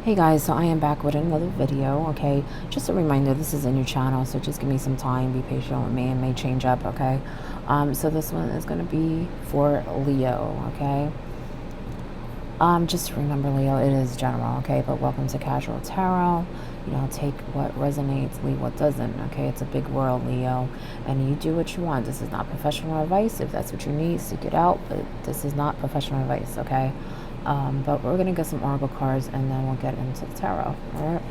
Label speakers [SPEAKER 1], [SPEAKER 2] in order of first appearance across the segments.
[SPEAKER 1] Hey guys, so I am back with another video, okay? Just a reminder, this is a new channel, so just give me some time, be patient with me, and may change up, okay? So this one is going to be for Leo, okay? Just remember, Leo, it is general, okay? But welcome to Casual Tarot. You know, take what resonates, leave what doesn't, okay? It's a big world, Leo, and you do what you want. This is not professional advice. If that's what you need, seek it out, but this is not professional advice, okay? But we're going to get some oracle cards, and then we'll get into the tarot, all right?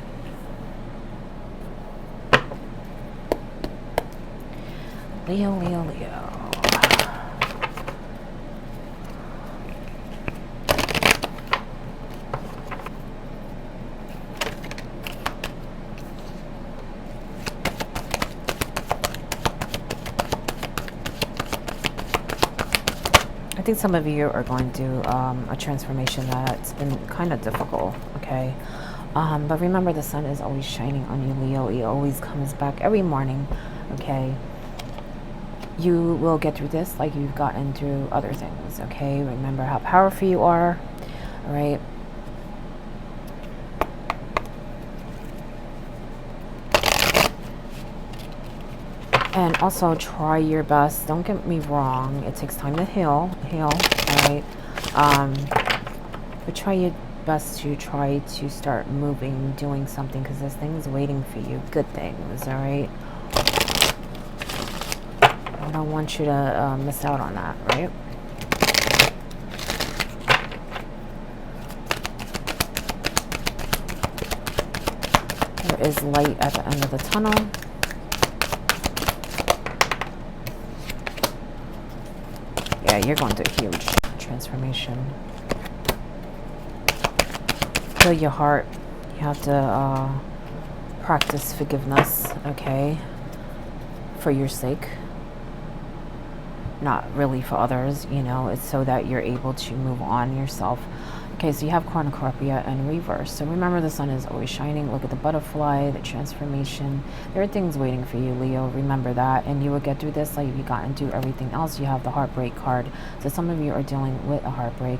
[SPEAKER 1] Leo, Leo, Leo. I think some of you are going through a transformation that's been kind of difficult, okay? But remember, the sun is always shining on you, Leo. It always comes back every morning, okay? You will get through this like you've gotten through other things, okay? Remember how powerful you are, all right? And also try your best. Don't get me wrong. It takes time to heal, all right? But try your best to try to start moving, doing something, because there's things waiting for you. Good things, all right? I don't want you to miss out on that, right? There is light at the end of the tunnel. Yeah, you're going through a huge transformation. Heal your heart. You have to practice forgiveness, okay? For your sake. Not really for others, you know. It's so that you're able to move on yourself. Okay, so you have cornucopia in reverse. So remember, the sun is always shining. Look at the butterfly, the transformation. There are things waiting for you, Leo. Remember that. And you will get through this like you've gotten through everything else. You have the heartbreak card. So some of you are dealing with a heartbreak.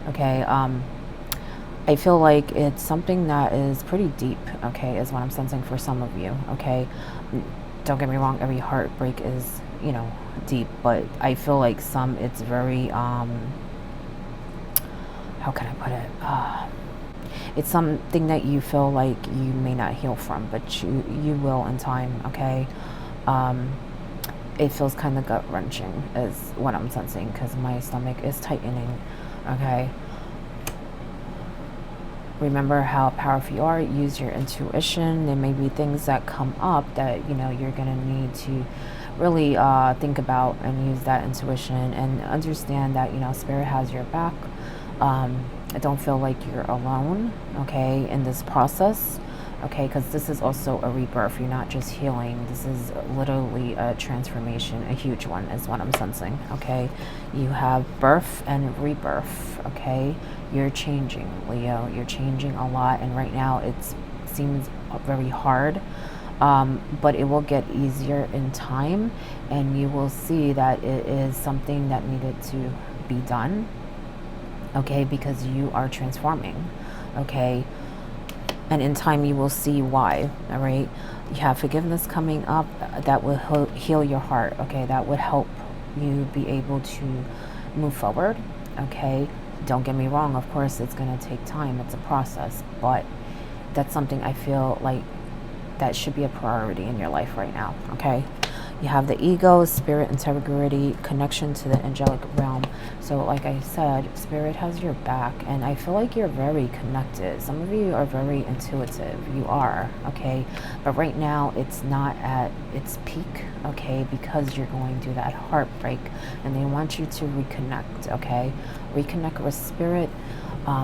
[SPEAKER 1] Okay, I feel like it's something that is pretty deep, okay, is what I'm sensing for some of you, okay? Don't get me wrong, every heartbreak is, you know, deep, but I feel like it's very, how can I put it? It's something that you feel like you may not heal from, but you will in time, okay? It feels kind of gut-wrenching is what I'm sensing, because my stomach is tightening, okay? Remember how powerful you are. Use your intuition. There may be things that come up that, you know, you're going to need to really think about and use that intuition and understand that, you know, Spirit has your back. Don't feel like you're alone, okay, in this process, okay, because this is also a rebirth. You're not just healing. This is literally a transformation, a huge one is what I'm sensing, okay? You have birth and rebirth, okay? You're changing, Leo. You're changing a lot, and right now it seems very hard, but it will get easier in time, and you will see that it is something that needed to be done, okay, because you are transforming, okay? And in time you will see why, all right? You have forgiveness coming up that will heal your heart, okay? That would help you be able to move forward, okay? Don't get me wrong, of course it's going to take time, it's a process, but that's something I feel like that should be a priority in your life right now, okay? You have the ego, spirit, integrity, connection to the angelic realm. So like I said, Spirit has your back, and I feel like you're very connected. Some of you are very intuitive. You are, okay? But right now, it's not at its peak, okay? Because you're going through that heartbreak, and they want you to reconnect, okay? Reconnect with Spirit.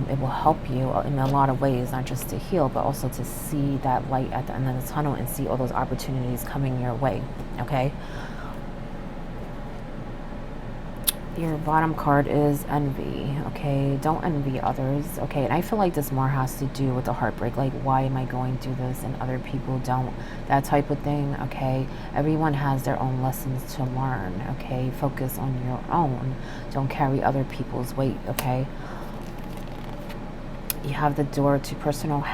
[SPEAKER 1] It will help you in a lot of ways, not just to heal, but also to see that light at the end of the tunnel and see all those opportunities coming your way, okay? Your bottom card is envy, okay? Don't envy others, okay? And I feel like this more has to do with the heartbreak, like, why am I going through this and other people don't? That type of thing, okay? Everyone has their own lessons to learn, okay? Focus on your own. Don't carry other people's weight, okay? You have the door to personal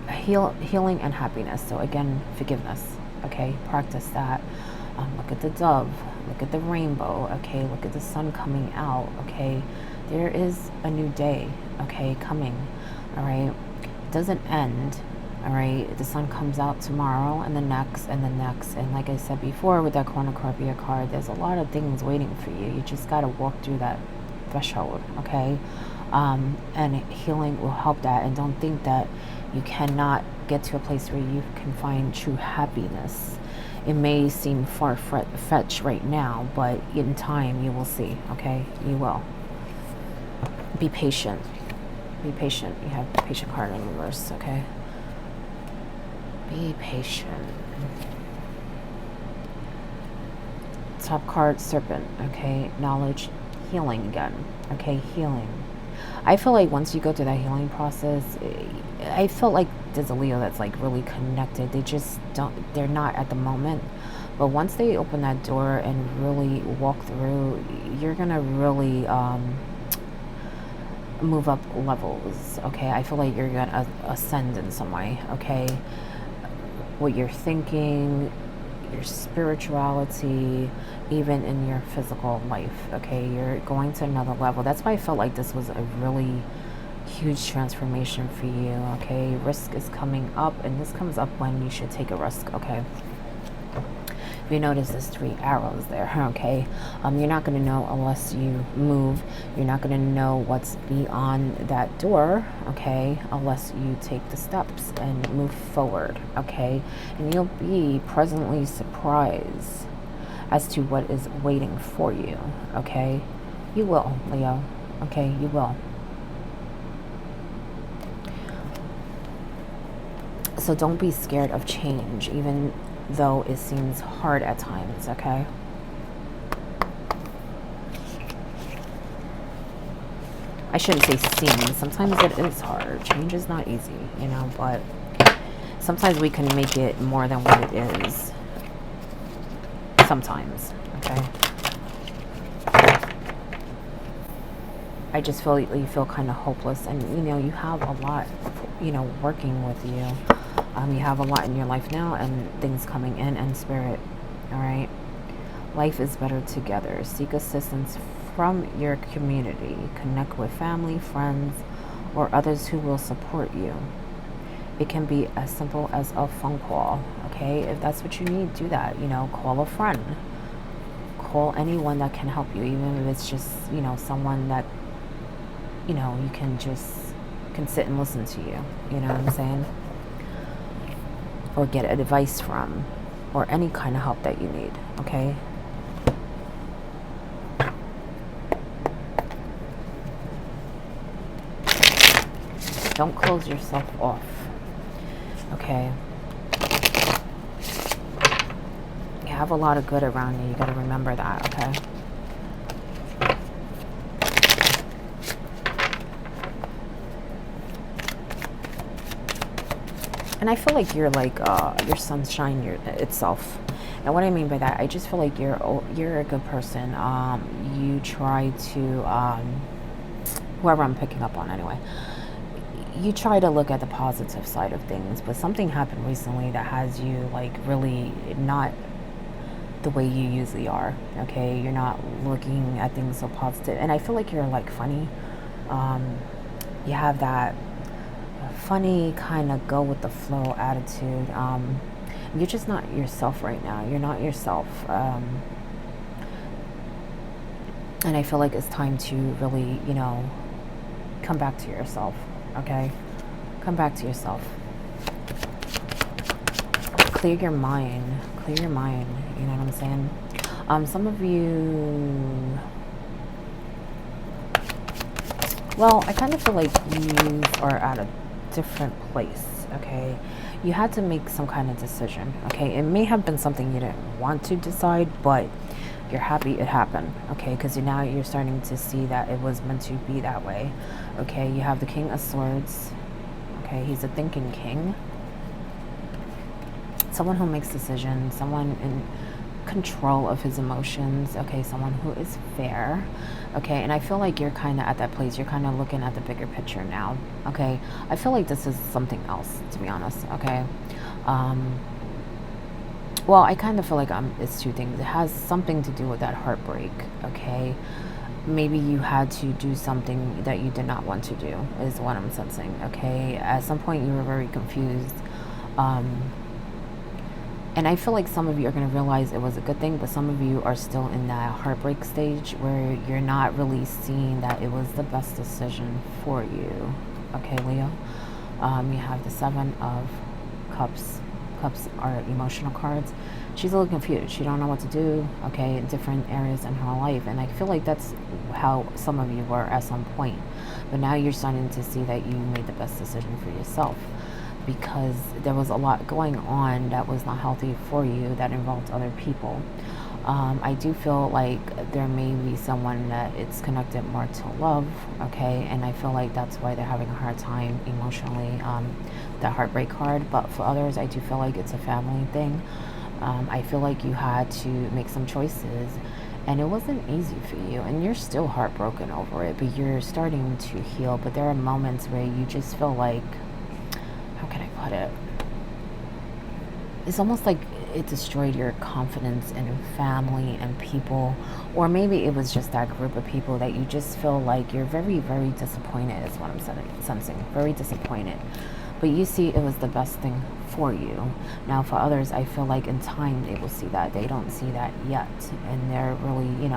[SPEAKER 1] healing and happiness. So again, forgiveness. Okay, practice that. Look at the dove. Look at the rainbow. Okay, look at the sun coming out. Okay, there is a new day. Okay, coming. All right, it doesn't end. All right, the sun comes out tomorrow, and the next, and the next. And like I said before, with that cornucopia card, there's a lot of things waiting for you. You just got to walk through that threshold. Okay. And healing will help that. And don't think that you cannot get to a place where you can find true happiness. It may seem far-fetched right now, but in time you will see. Okay, you will. Be patient. Be patient. You have the patient card in reverse. Okay. Be patient. Top card, serpent. Okay, knowledge, healing again. Okay, healing. I feel like once you go through that healing process, I feel like there's a Leo that's like really connected. They just don't, they're not at the moment. But once they open that door and really walk through, you're going to really move up levels. Okay, I feel like you're going to ascend in some way. Okay, what you're thinking, your spirituality, even in your physical life. Okay, you're going to another level. That's why I felt like this was a really huge transformation for you. Okay, risk is coming up, and this comes up when you should take a risk. Okay, if you notice there's 3 arrows there. Okay, you're not going to know unless you move. You're not going to know what's beyond that door. Okay, unless you take the steps and move forward. Okay, and you'll be pleasantly surprised as to what is waiting for you. Okay, you will, Leo. Okay, you will. So don't be scared of change, even though it seems hard at times. Okay, I shouldn't say seems. Sometimes it is hard. Change is not easy, you know, but sometimes we can make it more than what it is. Sometimes. Okay, I just feel you feel kind of hopeless, and you know you have a lot, you know, working with you. You have a lot in your life now, and things coming in, and spirit. All right, life is better together. Seek assistance from your community. Connect with family, friends, or others who will support you. It can be as simple as a phone call. Okay, if that's what you need, do that. You know, call a friend. Call anyone that can help you, even if it's just, you know, someone that, you know, you can sit and listen to you. You know what I'm saying? Or get advice from, or any kind of help that you need. Okay. Don't close yourself off. Okay. You have a lot of good around you. You got to remember that. Okay. And I feel like you're like your sunshine itself. And what I mean by that, I just feel like you're a good person. You try to whoever I'm picking up on anyway. You try to look at the positive side of things, but something happened recently that has you like really not the way you usually are. Okay, you're not looking at things so positive, and I feel like you're like funny. You have that funny kind of go with the flow attitude. You're just not yourself right now. You're not yourself, and I feel like it's time to really, you know, come back to yourself. Okay, come back to yourself. Clear your mind. Clear your mind. You know what I'm saying? Some of you, well, I kind of feel like you are at a different place. Okay, you had to make some kind of decision. Okay, it may have been something you didn't want to decide, but you're happy it happened. Okay, because now you're starting to see that it was meant to be that way. Okay, you have the King of Swords. Okay, he's a thinking king. Someone who makes decisions, someone control of his emotions, okay, someone who is fair, okay, and I feel like you're kind of at that place, you're kind of looking at the bigger picture now, okay. I feel like this is something else, to be honest, okay. um, well, I kind of feel like it's two things. It has something to do with that heartbreak, okay. Maybe you had to do something that you did not want to do, is what I'm sensing, okay. At some point you were very confused, um, and I feel like some of you are going to realize it was a good thing, but some of you are still in that heartbreak stage where you're not really seeing that it was the best decision for you. Okay, Leo. You have the Seven of Cups. Cups are emotional cards. She's a little confused. She don't know what to do, okay, in different areas in her life. And I feel like that's how some of you were at some point. But now you're starting to see that you made the best decision for yourself, because there was a lot going on that was not healthy for you that involved other people. I do feel like there may be someone that it's connected more to love, okay, and I feel like that's why they're having a hard time emotionally, the heartbreak card. But for others, I do feel like it's a family thing. I feel like you had to make some choices, and it wasn't easy for you, and you're still heartbroken over it, but you're starting to heal. But there are moments where you just feel like, how can I put it? It's almost like it destroyed your confidence in family and people, or maybe it was just that group of people that you just feel like you're very, very disappointed, is what I'm sensing. Very disappointed. But you see it was the best thing for you. Now for others, I feel like in time they will see that. They don't see that yet, and they're really,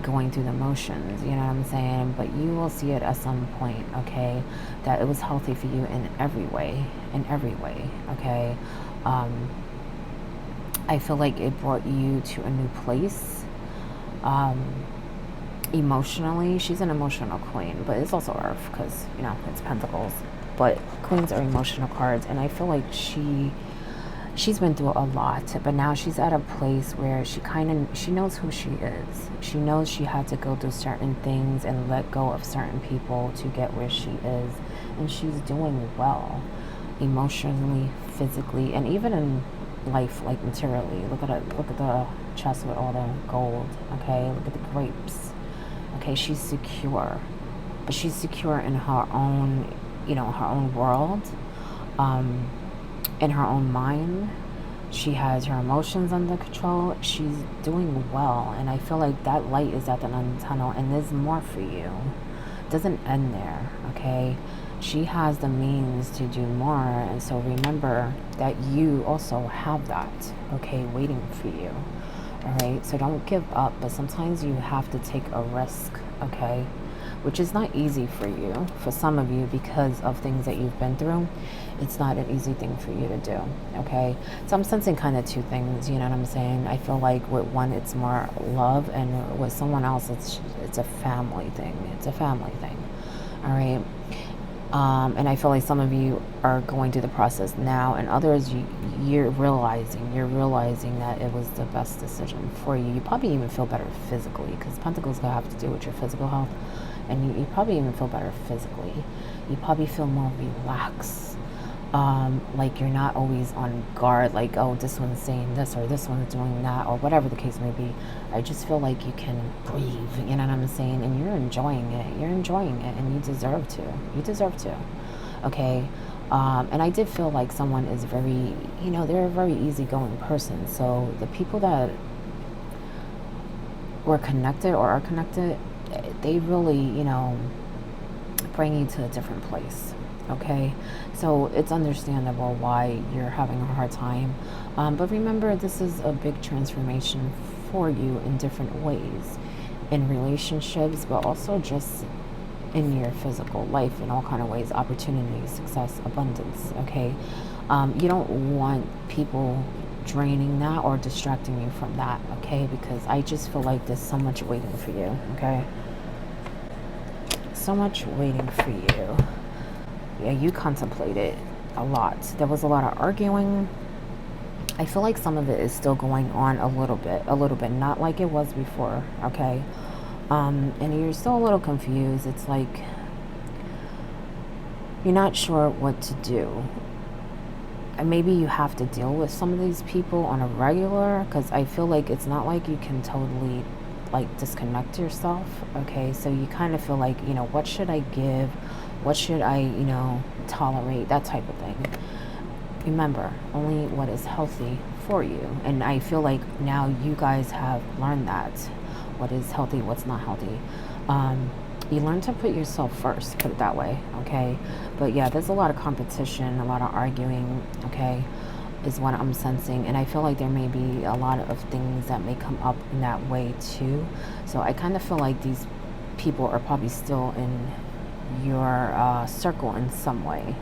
[SPEAKER 1] going through the motions, you know what I'm saying? But you will see it at some point, okay, that it was healthy for you in every way, okay. I feel like it brought you to a new place, emotionally. She's an emotional queen, but it's also Earth, because it's Pentacles, but queens are emotional cards, and I feel like she's been through a lot, but now she's at a place where she knows who she is. She knows she had to go through certain things and let go of certain people to get where she is, and she's doing well emotionally, physically, and even in life, like materially. Look at the chest with all the gold, okay? Look at the grapes. Okay, she's secure, but she's secure in her own, her own world, in her own mind. She has her emotions under control. She's doing well, and I feel like that light is at the end of the tunnel, and there's more for you. It doesn't end there, okay? She has the means to do more, and so remember that you also have that, okay, waiting for you. All right, so don't give up, but sometimes you have to take a risk, okay, which is not easy for you, for some of you, because of things that you've been through. It's not an easy thing for you to do, okay? So I'm sensing kind of two things, you know what I'm saying? I feel like with one, it's more love, and with someone else, it's a family thing. It's a family thing, all right? And I feel like some of you are going through the process now, and others, you're realizing that it was the best decision for you. You probably even feel better physically, because Pentacles gonna have to do with your physical health, and you probably even feel better physically. You probably feel more relaxed. Like you're not always on guard, like, oh, this one's saying this or this one's doing that, or whatever the case may be. I just feel like you can breathe, you know what I'm saying? And you're enjoying it. You're enjoying it, and you deserve to. You deserve to. Okay? And I did feel like someone is very, they're a very easygoing person. So the people that were connected or are connected, they really, bring you to a different place. Okay, so it's understandable why you're having a hard time, but remember, this is a big transformation for you in different ways, in relationships, but also just in your physical life, in all kind of ways: opportunity, success, abundance. Okay, you don't want people draining that or distracting you from that, okay, because I just feel like there's so much waiting for you. Okay, so much waiting for you. Yeah, you contemplated a lot. There was a lot of arguing. I feel like some of it is still going on a little bit, not like it was before, okay? And you're still a little confused. It's like you're not sure what to do. maybe you have to deal with some of these people on a regular, because I feel like it's not like you can totally like disconnect yourself. Okay, so you kind of feel like, what should I give, what should I tolerate, that type of thing. Remember, only what is healthy for you. And I feel like now you guys have learned that, what is healthy, what's not healthy. You learn to put yourself first, put it that way. Okay, but yeah, there's a lot of competition, a lot of arguing. Okay, is what I'm sensing, and I feel like there may be a lot of things that may come up in that way too. So I kind of feel like these people are probably still in your circle in some way,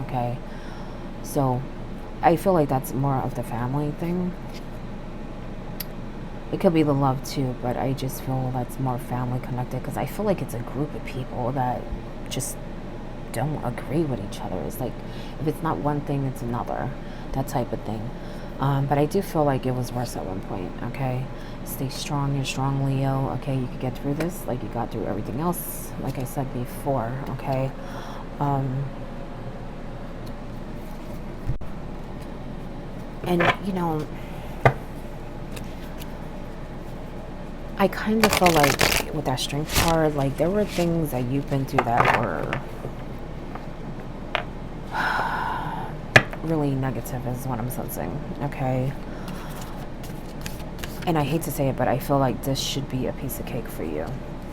[SPEAKER 1] okay. So I feel like that's more of the family thing. It could be the love too, but I just feel that's more family connected, because I feel like it's a group of people that just don't agree with each other. It's like, if it's not one thing, it's another, that type of thing. But I do feel like it was worse at one point. Okay, stay strong. You're strong, Leo. Okay, you could get through this like you got through everything else, like I said before. Okay. And I kind of feel like with that strength card, like there were things that you've been through that were really negative, is what I'm sensing. Okay. And I hate to say it, but I feel like this should be a piece of cake for you.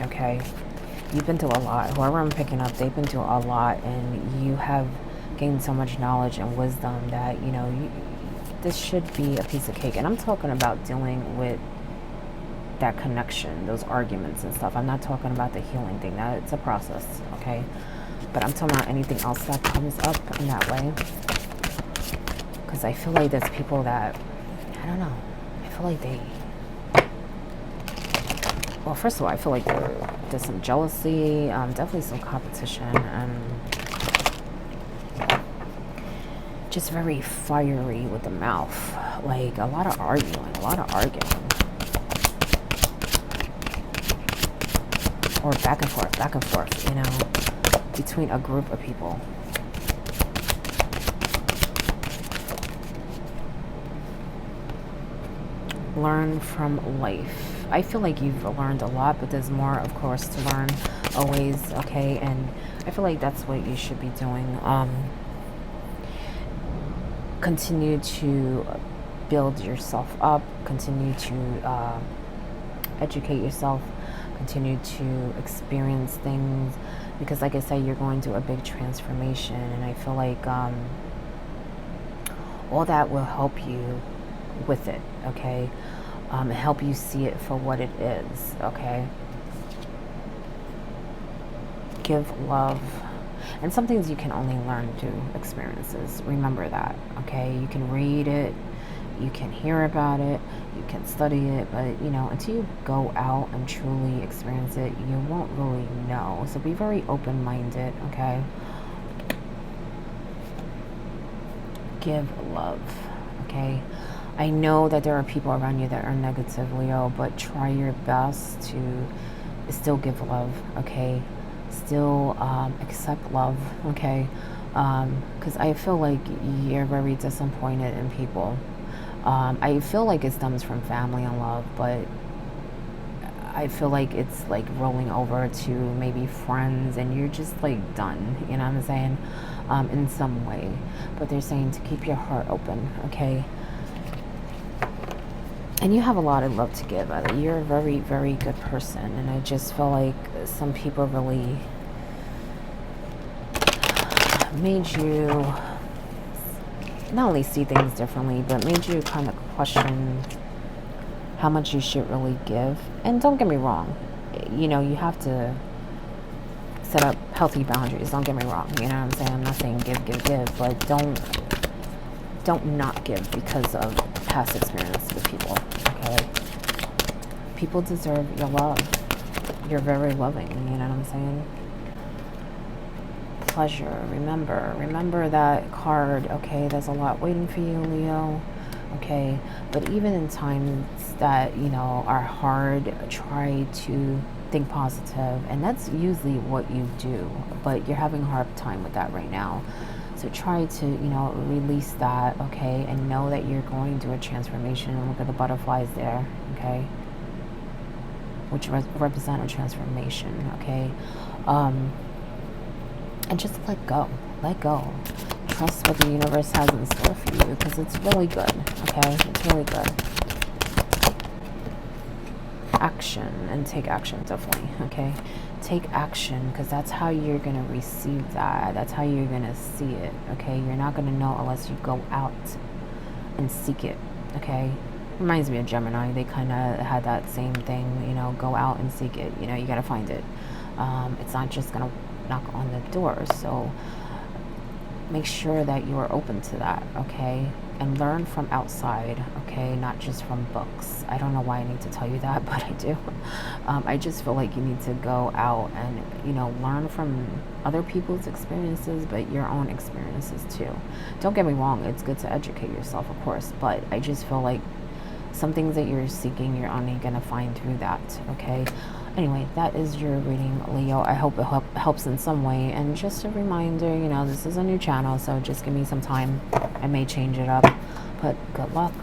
[SPEAKER 1] Okay. You've been through a lot. Whoever I'm picking up, they've been through a lot, and you have gained so much knowledge and wisdom that, this should be a piece of cake. And I'm talking about dealing with that connection, those arguments and stuff. I'm not talking about the healing thing. That's a process, okay? But I'm talking about anything else that comes up in that way. Because I feel like there's people that, I don't know, I feel like well, first of all, I feel like there's some jealousy, definitely some competition, and just very fiery with the mouth. Like a lot of arguing. Or back and forth, between a group of people. Learn from life. I feel like you've learned a lot, but there's more, of course, to learn always, okay? And I feel like that's what you should be doing. Continue to build yourself up, continue to educate yourself, continue to experience things, because like I said, you're going through a big transformation, and I feel like all that will help you with it, okay? Help you see it for what it is, okay? Give love. And some things you can only learn through experiences. Remember that, okay? You can read it, you can hear about it, you can study it, but until you go out and truly experience it, you won't really know. So be very open-minded, okay? Give love, okay? I know that there are people around you that are negative, Leo, but try your best to still give love, okay? Still accept love, okay? Because I feel like you're very disappointed in people. I feel like it stems from family and love, but I feel like it's like rolling over to maybe friends, and you're just like done, you know what I'm saying? In some way. But they're saying to keep your heart open, okay? And you have a lot of love to give. You're a very, very good person, and I just feel like some people really made you not only see things differently, but made you kind of question how much you should really give. And don't get me wrong, you have to set up healthy boundaries. Don't get me wrong, you know what I'm saying? I'm not saying give, but don't not give because of past experience with people, okay? People deserve your love. You're very loving, you know what I'm saying? Pleasure. Remember that card, okay? There's a lot waiting for you, Leo, okay? But even in times that are hard, try to think positive, and that's usually what you do, but you're having a hard time with that right now. So So try to, release that, okay, and know that you're going through a transformation. And look at the butterflies there, okay, which represent a transformation, okay. And just let go. Let go. Trust what the universe has in store for you, because it's really good, okay? It's really good. Action, and take action, definitely, okay? Take action, because that's how you're going to receive that. That's how you're going to see it, okay? You're not going to know unless you go out and seek it, okay? Reminds me of Gemini. They kind of had that same thing, go out and seek it. You got to find it. It's not just going to knock on the door. So make sure that you are open to that, okay? And learn from outside, okay? Not just from books. I don't know why I need to tell you that, but I do. I just feel like you need to go out and, learn from other people's experiences, but your own experiences too. Don't get me wrong, it's good to educate yourself, of course, but I just feel like some things that you're seeking, you're only going to find through that, okay? Anyway, that is your reading, Leo. I hope it helps in some way. And just a reminder, this is a new channel, so just give me some time. I may change it up, but good luck.